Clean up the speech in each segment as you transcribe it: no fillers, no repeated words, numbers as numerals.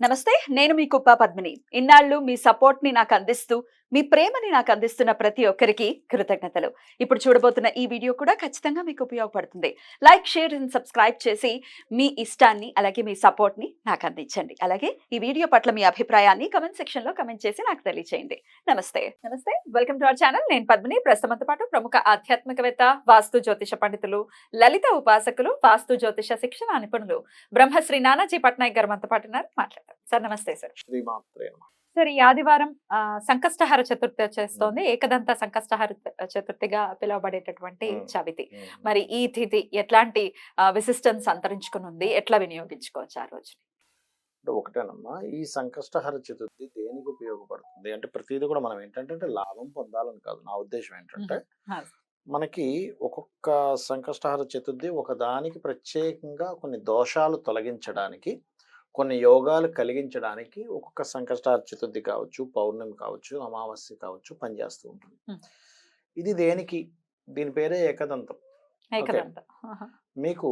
నమస్తే. నేను మీ కుప్ప పద్మిని. ఇన్నాళ్ళు మీ సపోర్ట్‌ని నాకందిస్తూ, మీ ప్రేమని నాకందిస్తున్న ప్రతి ఒక్కరికి కృతజ్ఞతలు. ఇప్పుడు చూడబోతున్న ఈ వీడియో కూడా ఖచ్చితంగా మీకు ఉపయోగపడుతుంది. లైక్, షేర్ అండ్ సబ్స్క్రైబ్ చేసి మీ ఇష్టాన్ని అలాగే మీ సపోర్ట్‌ని నాకందించండి. అలాగే ఈ వీడియో పట్ల మీ అభిప్రాయాన్ని కామెంట్ సెక్షన్‌లో కామెంట్ చేసి నాకు తెలియజేయండి. నమస్తే. నమస్తే. Welcome to our channel. నేను పద్మిని. ప్రస్తుతంతో పాటు ప్రముఖ ఆధ్యాత్మికవేత్త, వాస్తు జ్యోతిష పండితులు, లలిత ఉపాసకులు, వాస్తు జ్యోతిష శిక్షణ నిపుణులు బ్రహ్మశ్రీ నానాజీ పట్నాయక్ గారు మనతో పాటు ఉన్నారు. మాట్లాడతారు. సార్ నమస్తే సార్. శ్రీమాత్రే నమః. సార్ ఈ ఆదివారం సంకష్టహార చతుర్థి వచ్చేస్తోంది. ఏకదంత సంకష్టహార చతుర్థిగా పిలువబడేటటువంటి చవితి. మరి ఈ తిథి ఎట్లాంటి విశిష్టం సంతరించుకుని ఉంది? ఎట్లా వినియోగించుకోవచ్చు ఆ రోజు? అంటే ఒకటేనమ్మా, ఈ సంకష్టహర చతుర్థి దేనికి ఉపయోగపడుతుంది అంటే ప్రతిదీ కూడా మనం ఏంటంటే లాభం పొందాలని కాదు. నా ఉద్దేశం ఏంటంటే మనకి ఒక్కొక్క సంకష్టహర చతుర్థి ఒకదానికి ప్రత్యేకంగా కొన్ని దోషాలు తొలగించడానికి, కొన్ని యోగాలు కలిగించడానికి ఒక్కొక్క సంకష్టహర చతుర్థి కావచ్చు, పౌర్ణమి కావచ్చు, అమావాస్య కావచ్చు పనిచేస్తూ ఉంటుంది. ఇది దేనికి? దీని పేరే ఏకదంతం. మీకు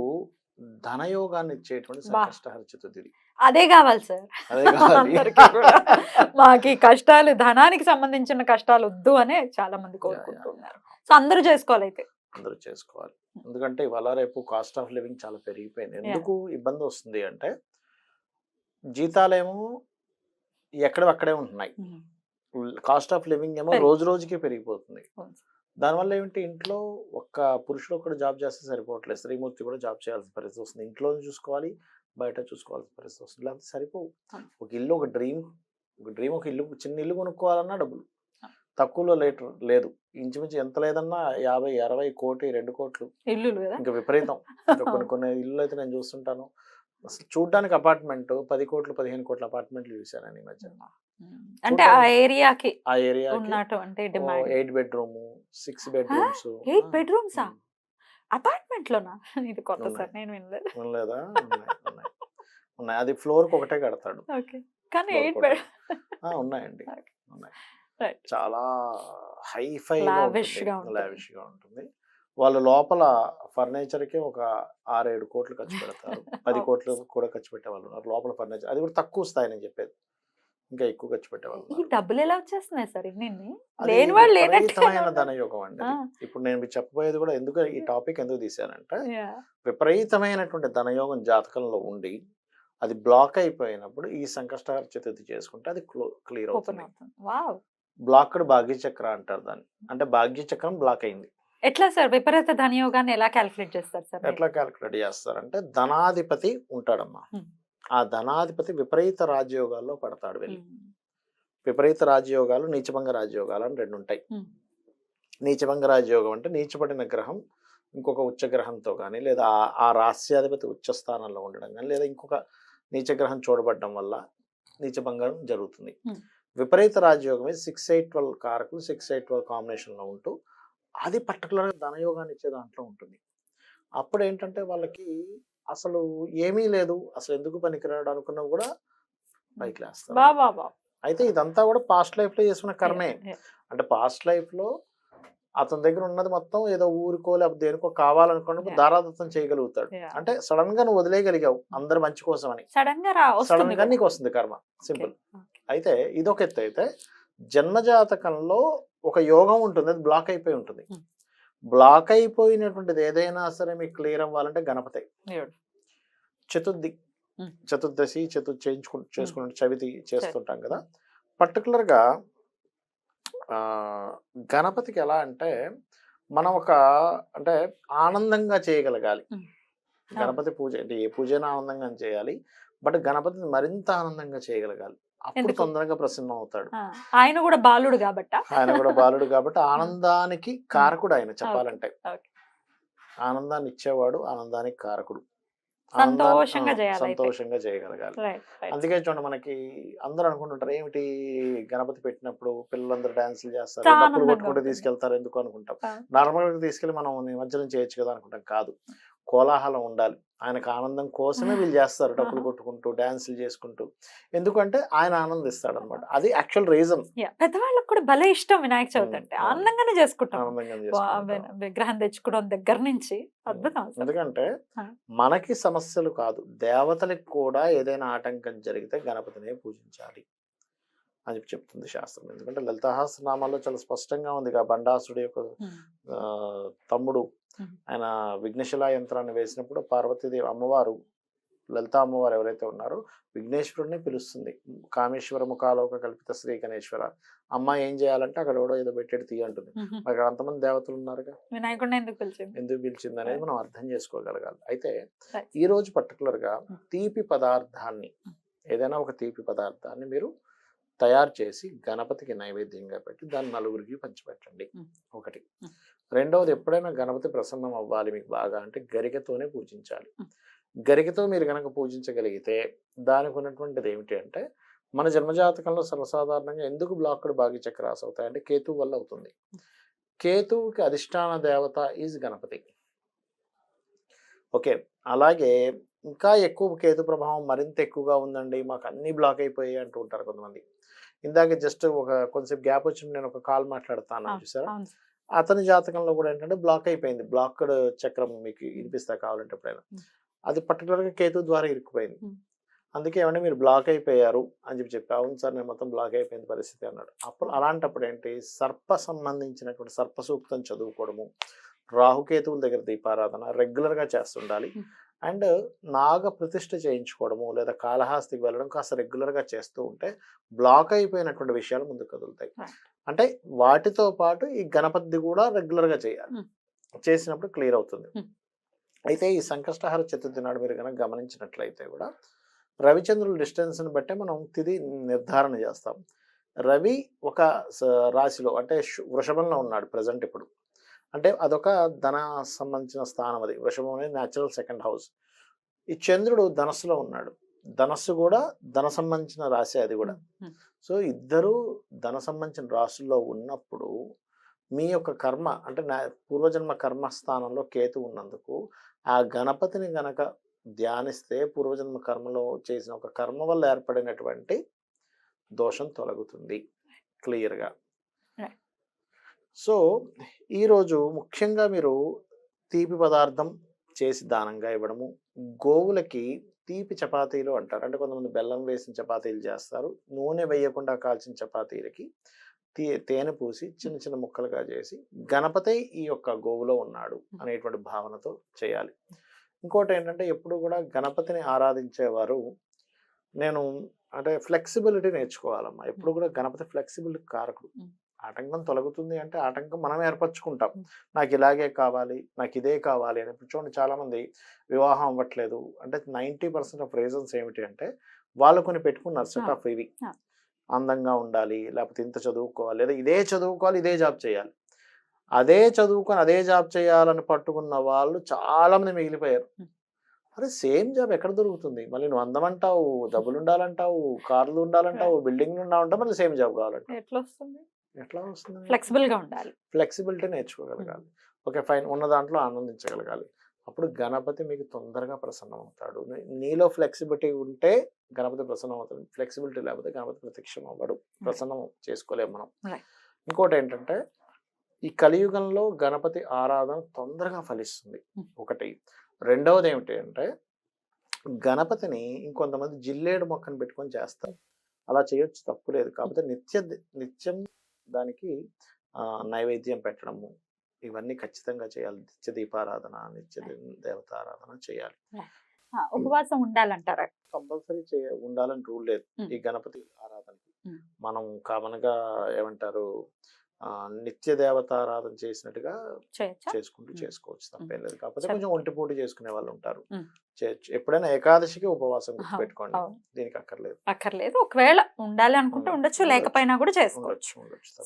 ధనయోగాన్ని ఇచ్చేటువంటి సంకష్టహర చతుర్థి. అదే కావాలి సార్. అదే కావాలి. మాకు కష్టాలు, ధనానికి సంబంధించిన కష్టాలు వద్దు అనే చాలా మంది కోరుకుంటున్నారు. సో అందరూ చేసుకోవాలి. అయితే అందరూ చేసుకోవాలి. ఎందుకంటే ఇవాళ రేపు కాస్ట్ ఆఫ్ లివింగ్ చాలా పెరిగిపోయింది. ఎందుకు ఇబ్బంది వస్తుంది అంటే జీతాలేమో ఎక్కడవక్కడే ఉంటున్నాయి. కాస్ట్ ఆఫ్ లివింగ్ ఏమో రోజు రోజుకి పెరిగిపోతుంది. దానివల్ల ఏమిటి, ఇంట్లో ఒక్క పురుషుడు ఒక్కడు జాబ్ చేస్తే సరిపోవట్లేదు, స్త్రీమూర్తి కూడా జాబ్ చేయాల్సిన పరిస్థితి వస్తుంది. ఇంట్లో చూసుకోవాలి, బయట చూసుకోవాల్సిన పరిస్థితి వస్తుంది. లేకపోతే సరిపోవు. ఒక ఇల్లు, ఒక డ్రీమ్ ఒక ఇల్లు, చిన్న ఇల్లు కొనుక్కోవాలన్నా డబ్బులు తక్కువలో లేదు. ఇంచుమించు ఎంత లేదన్నా 50, 60 కోటి, 2 కోట్లు ఇల్లు ఇంకా విపరీతం. కొన్ని ఇల్లు అయితే నేను చూస్తుంటాను. అసలు చూడ్డానికి అపార్ట్మెంట్ 10 కోట్లు, 15 కోట్ల అపార్ట్మెంట్లు చూశాను ఈ మధ్య. అంటే ఆ ఏరియాకి ఆ ఏరియా ఉన్నటువంటి 8 బెడ్రూమ్, 6 బెడ్రూమ్స్. 8 బెడ్రూమ్సా అపార్ట్మెంట్ లోనా? ఇది కొత్త సార్, నేను వినలేదా? ఉన్నాయి. అది ఫ్లోర్ కి ఒకటే కడతాడు. కానీ 8 ఉన్నాయండి, ఉన్నాయి. చాలా హైఫై లావిష్ గా ఉంటుంది. వాళ్ళు లోపల ఫర్నిచర్ కి ఒక 6-7 కోట్లు ఖర్చు పెడతారు. 10 కోట్లు కూడా ఖర్చు పెట్టేవాళ్ళు ఉన్నారు లోపల ఫర్నిచర్. అది కూడా తక్కువ స్థాయి నేను చెప్పేది, ఇంకా ఎక్కువ ఖర్చు పెట్టేవాళ్ళు. ఈ డబ్బులు ఎలా వచ్చేస్తున్నాయి సార్? విపరీతమైన ధనయోగం అండి. ఇప్పుడు నేను మీకు చెప్పబోయేది కూడా ఎందుకు, ఈ టాపిక్ ఎందుకు తీశానంటే విపరీతమైనటువంటి ధనయోగం జాతకంలో ఉండి అది బ్లాక్ అయిపోయినప్పుడు ఈ సంకష్టహర చతుర్థి చేసుకుంటే అది క్లియర్ అవుతుంది. బ్లాక్డ్ భాగ్యచక్ర అంటారు దాన్ని. అంటే భాగ్యచక్రం బ్లాక్ అయింది. ఎట్లా సార్ విపరీత ధనయోగాన్ని ఎలా క్యాలిక్యులేట్ చేస్తారు సార్? ఎట్లా క్యాలిక్యులేట్ చేస్తారంటే ధనాధిపతి ఉంటాడమ్మా. ఆ ధనాధిపతి విపరీత రాజయోగాల్లో పడతాడు వెళ్ళి. విపరీత రాజయోగాలు, నీచభంగ రాజయోగాలు అని 2 ఉంటాయి. నీచభంగ రాజయోగం అంటే నీచపడిన గ్రహం ఇంకొక ఉచ్చ గ్రహంతో కానీ, లేదా ఆ రాస్యాధిపతి ఉచ్చ స్థానంలో ఉండడం కానీ, లేదా ఇంకొక నీచగ్రహం చూడబడడం వల్ల నీచభంగం జరుగుతుంది. విపరీత రాజయోగం 6-8-12 కారకులు 6-8-12 కాంబినేషన్లో ఉంటూ అది పర్టికులర్గా ధనయోగాన్ని ఇచ్చే దాంట్లో ఉంటుంది. అప్పుడు ఏంటంటే వాళ్ళకి అసలు ఏమీ లేదు, అసలు ఎందుకు పనికిరాడు అనుకున్నా కూడా పైకి లేస్తారు. అయితే ఇదంతా కూడా పాస్ట్ లైఫ్ లో చేసుకున్న కర్మే. అంటే పాస్ట్ లైఫ్ లో అతని దగ్గర ఉన్నది మొత్తం ఏదో ఊరికో లేకపోతే దేనికో కావాలనుకున్నప్పుడు దారాదత్తం చేయగలుగుతాడు. అంటే సడన్ గా నువ్వు వదిలేయగలిగావు అందరి మంచి కోసం అని, సడన్ గా నీకు వస్తుంది కర్మ. సింపుల్. అయితే ఇదొక ఎత్తు. అయితే జన్మజాతకంలో ఒక యోగం ఉంటుంది, అది బ్లాక్ అయిపోయి ఉంటుంది. బ్లాక్ అయిపోయినటువంటిది ఏదైనా సరే మీకు క్లియర్ అవ్వాలంటే గణపతి చతుర్దశి చేసుకుంటే చవితి చేస్తుంటాం కదా. పర్టికులర్ గా గణపతికి ఎలా అంటే మనం అంటే ఆనందంగా చేయగలగాలి. గణపతి పూజ అంటే ఏ పూజైనా ఆనందంగా చేయాలి, బట్ గణపతిని మరింత ఆనందంగా చేయగలగాలి. అప్పుడు తొందరగా ప్రసన్నం అవుతాడు. ఆయన కూడా బాలుడు కాబట్టి ఆనందానికి కారకుడు ఆయన. చెప్పాలంటే ఆనందాన్ని ఇచ్చేవాడు, ఆనందానికి కారకుడు. సంతోషంగా చేయగలగాలి. అందుకే చూడండి, మనకి అందరూ అనుకుంటుంటారు ఏమిటి గణపతి పెట్టినప్పుడు పిల్లలందరూ డాన్సులు చేస్తారు, డబ్బులు కొట్టుకుంటూ తీసుకెళ్తారు ఎందుకు అనుకుంటాం. నార్మల్ గా తీసుకెళ్లి మనం నిమజ్జనం చేయొచ్చు కదా అనుకుంటాం. కాదు, కోలాహలం ఉండాలి. ఆయనకు ఆనందం కోసమే వీళ్ళు చేస్తారు. డప్పులు కొట్టుకుంటూ, డాన్సులు చేసుకుంటూ. ఎందుకంటే ఆయన ఆనందిస్తాడనమాట. అది యాక్చువల్ రీజన్. పెద్దవాళ్ళకి కూడా భలే ఇష్టం వినాయక చవితి అంటే. ఆనందంగానే చేసుకుంటాం. ఆనందంగా చేసుకుంటాం. విగ్రహం తెచ్చుకోవడం దగ్గర నుంచి అద్భుతం అసలు. ఎందుకంటే ఆ. మనకి సమస్యలు కాదు, దేవతలకు కూడా ఏదైనా ఆటంకం జరిగితే గణపతినే పూజించాలి అని చెప్పి చెప్తుంది శాస్త్రం. ఎందుకంటే లలితాసహస్రనామాల్లో చాలా స్పష్టంగా ఉంది. బండాసుడి యొక్క తమ్ముడు ఆయన విఘ్నశిలా యంత్రాన్ని వేసినప్పుడు పార్వతీదేవి అమ్మవారు, లలిత అమ్మవారు ఎవరైతే ఉన్నారో విఘ్నేశ్వరుడిని పిలుస్తుంది. కామేశ్వర ముఖాలోక కల్పిత శ్రీ గణేశ్వర. అమ్మ ఏం చేయాలంటే అక్కడ ఎవడో ఏదో పెట్టేది తీయ అంటుంది. అక్కడ అంతమంది దేవతలు ఉన్నారుగా, వినాయకుడిని ఎందుకు పిలిచింది అనేది మనం అర్థం చేసుకోగలగాలి. అయితే ఈ రోజు పర్టికులర్ గా తీపి పదార్థాన్ని, ఏదైనా ఒక తీపి పదార్థాన్ని మీరు తయారు చేసి గణపతికి నైవేద్యంగా పెట్టి దాన్ని నలుగురికి పంచిపెట్టండి. ఒకటి. రెండవది, ఎప్పుడైనా గణపతి ప్రసన్నం అవ్వాలి మీకు బాగా అంటే గరికతోనే పూజించాలి. గరికతో మీరు కనుక పూజించగలిగితే దానికి ఉన్నటువంటిది ఏమిటి అంటే, మన జన్మజాతకంలో సర్వసాధారణంగా ఎందుకు బ్లాక్డ్ భాగ్య చక్రాస్ అవుతాయి అంటే కేతువు వల్ల అవుతుంది. కేతువుకి అధిష్టాన దేవత ఈజ్ గణపతి. ఓకే, అలాగే ఇంకా ఎక్కువ కేతు ప్రభావం మరింత ఎక్కువగా ఉందండి, మాకు అన్ని బ్లాక్ అయిపోయాయి అంటూ ఉంటారు కొంతమంది. ఇందాక జస్ట్ కొంచెం గ్యాప్ వచ్చి నేను ఒక కాల్ మాట్లాడుతాను చూసారా, అతని జాతకంలో కూడా ఏంటంటే బ్లాక్ అయిపోయింది. బ్లాక్డ్ చక్రం మీకు వినిపిస్తా కావాలంటే ఎప్పుడైనా, అది పర్టికులర్గా కేతు ద్వారా ఇరుక్కుపోయింది. అందుకే ఏమంటే మీరు బ్లాక్ అయిపోయారు అని చెప్పి అవును సార్ నేను మొత్తం బ్లాక్ అయిపోయింది పరిస్థితి అన్నాడు. అప్పుడు అలాంటప్పుడు ఏంటి, సర్ప సంబంధించినటువంటి సర్ప సూక్తం చదువుకోవడము, రాహుకేతువుల దగ్గర దీపారాధన రెగ్యులర్గా చేస్తుండాలి. అండ్ నాగ ప్రతిష్ఠ చేయించుకోవడము లేదా కాళహస్తికి వెళ్ళడం కాస్త రెగ్యులర్గా చేస్తూ ఉంటే బ్లాక్ అయిపోయినటువంటి విషయాలు ముందుకు కదులుతాయి. అంటే వాటితో పాటు ఈ గణపతి కూడా రెగ్యులర్గా చేయాలి. చేసినప్పుడు క్లియర్ అవుతుంది. అయితే ఈ సంకష్టహార చతుర్థి నాడు మీరు కనుక గమనించినట్లయితే కూడా రవిచంద్రుల డిస్టెన్స్ని బట్టే మనం తిథి నిర్ధారణ చేస్తాం. రవి ఒక రాశిలో అంటే వృషభంలో ఉన్నాడు ప్రజెంట్ ఇప్పుడు. అంటే అదొక ధన సంబంధించిన స్థానం. అది వృషభం అనేది న్యాచురల్ సెకండ్ హౌస్. ఈ చంద్రుడు ధనస్సులో ఉన్నాడు. ధనస్సు కూడా ధన సంబంధించిన రాశి అది కూడా. సో ఇద్దరు ధన సంబంధించిన రాశుల్లో ఉన్నప్పుడు మీ యొక్క కర్మ అంటే పూర్వజన్మ కర్మ స్థానంలో కేతు ఉన్నందుకు ఆ గణపతిని గనక ధ్యానిస్తే పూర్వజన్మ కర్మలో చేసిన ఒక కర్మ వల్ల ఏర్పడినటువంటి దోషం తొలగుతుంది క్లియర్గా. సో ఈరోజు ముఖ్యంగా మీరు తీపి పదార్థం చేసి దానంగా ఇవ్వడము, గోవులకి తీపి చపాతీలు అంటారు. అంటే కొంతమంది బెల్లం వేసిన చపాతీలు చేస్తారు. నూనె వేయకుండా కాల్చిన చపాతీలకి తేనె పూసి చిన్న చిన్న ముక్కలుగా చేసి గణపతి ఈ యొక్క గోవులో ఉన్నాడు అనేటువంటి భావనతో చేయాలి. ఇంకోటి ఏంటంటే ఎప్పుడు కూడా గణపతిని ఆరాధించేవారు నేను అంటే ఫ్లెక్సిబిలిటీ నేర్చుకోవాలమ్మా. ఎప్పుడు కూడా గణపతి ఫ్లెక్సిబిలిటీ కారకుడు. ఆటంకం తొలగుతుంది అంటే ఆటంకం మనం ఏర్పరచుకుంటాం. నాకు ఇలాగే కావాలి, నాకు ఇదే కావాలి అని. ఇప్పుడు చూడండి చాలామంది వివాహం అవ్వట్లేదు అంటే 90% ఆఫ్ రీజన్స్ ఏమిటి అంటే వాళ్ళు కొన్ని పెట్టుకున్నారు సెట్ ఆఫ్ ఇవి. అందంగా ఉండాలి, లేకపోతే ఇంత చదువుకోవాలి, లేదా ఇదే చదువుకోవాలి, ఇదే జాబ్ చేయాలి. అదే చదువుకొని అదే జాబ్ చేయాలని పట్టుకున్న వాళ్ళు చాలా మంది మిగిలిపోయారు. అరే సేమ్ జాబ్ ఎక్కడ దొరుకుతుంది? మళ్ళీ నువ్వు అందం అంటావు, డబ్బులు ఉండాలంటావు, కార్లు ఉండాలంటావు, బిల్డింగ్లు ఉండాలంటావు, మళ్ళీ సేమ్ జాబ్ కావాలంటావు. ఎట్లా వస్తుంది? ఫ్లెక్సిబుల్గా ఉండాలి, ఫ్లెక్సిబిలిటీ నేర్చుకోగలగాలి. ఓకే ఫైన్, ఉన్న దాంట్లో ఆనందించగలగాలి. అప్పుడు గణపతి మీకు తొందరగా ప్రసన్నం అవుతాడు. నీలో ఫ్లెక్సిబిలిటీ ఉంటే గణపతి ప్రసన్నం అవుతాడు. ఫ్లెక్సిబిలిటీ లేకపోతే గణపతి ప్రత్యక్షం అవ్వడు, ప్రసన్నం చేసుకోలేము మనం. ఇంకోటి ఏంటంటే ఈ కలియుగంలో గణపతి ఆరాధన తొందరగా ఫలిస్తుంది ఒకటి. రెండవది ఏమిటి అంటే గణపతిని ఇంకొంతమంది జిల్లేడు మొక్కను పెట్టుకొని చేస్తారు. అలా చేయొచ్చు, తప్పు లేదు. కాకపోతే నిత్యం దానికి నైవేద్యం పెట్టడము ఇవన్నీ ఖచ్చితంగా చేయాలి. నిత్య దీపారాధన, నిత్య దేవతారాధన చేయాలి. ఉపవాసం ఉండాలంటారా? కంపల్సరీ ఉండాలని రూల్ లేదు ఈ గణపతి ఆరాధనకి. మనం కామన్ గా ఏమంటారు నిత్య దేవతారాధన చేసినట్టుగా చేసుకుంటూ చేసుకోవచ్చు, తప్పేం లేదు. కాకపోతే కొంచెం ఒంటిపూట చేసుకునే వాళ్ళు ఉంటారు, చేయొచ్చు. ఎప్పుడైనా ఏకాదశికి ఉపవాసం పెట్టుకోండి, దీనికి అక్కర్లేదు. ఒకవేళ ఉండాలి అనుకుంటే ఉండొచ్చు, లేకపోయినా కూడా చేసుకోవచ్చు.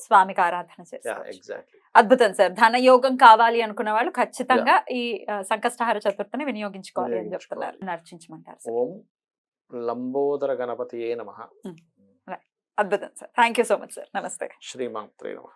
స్వామికి ఆరాధన చేసుకోవచ్చు. ఎగ్జాక్ట్లీ. అద్భుతం సార్. ధన యోగం కావాలి అనుకున్న వాళ్ళు ఖచ్చితంగా ఈ సంకష్టహార చతుర్థిని వినియోగించుకోవాలి అని చెప్తున్నారు. నర్చించమంటారు. ఓం లంబోదర గణపతియే నమః. అద్భుతం sir. Thank you so much sir. నమస్తే. శ్రీమాత్రే నమః.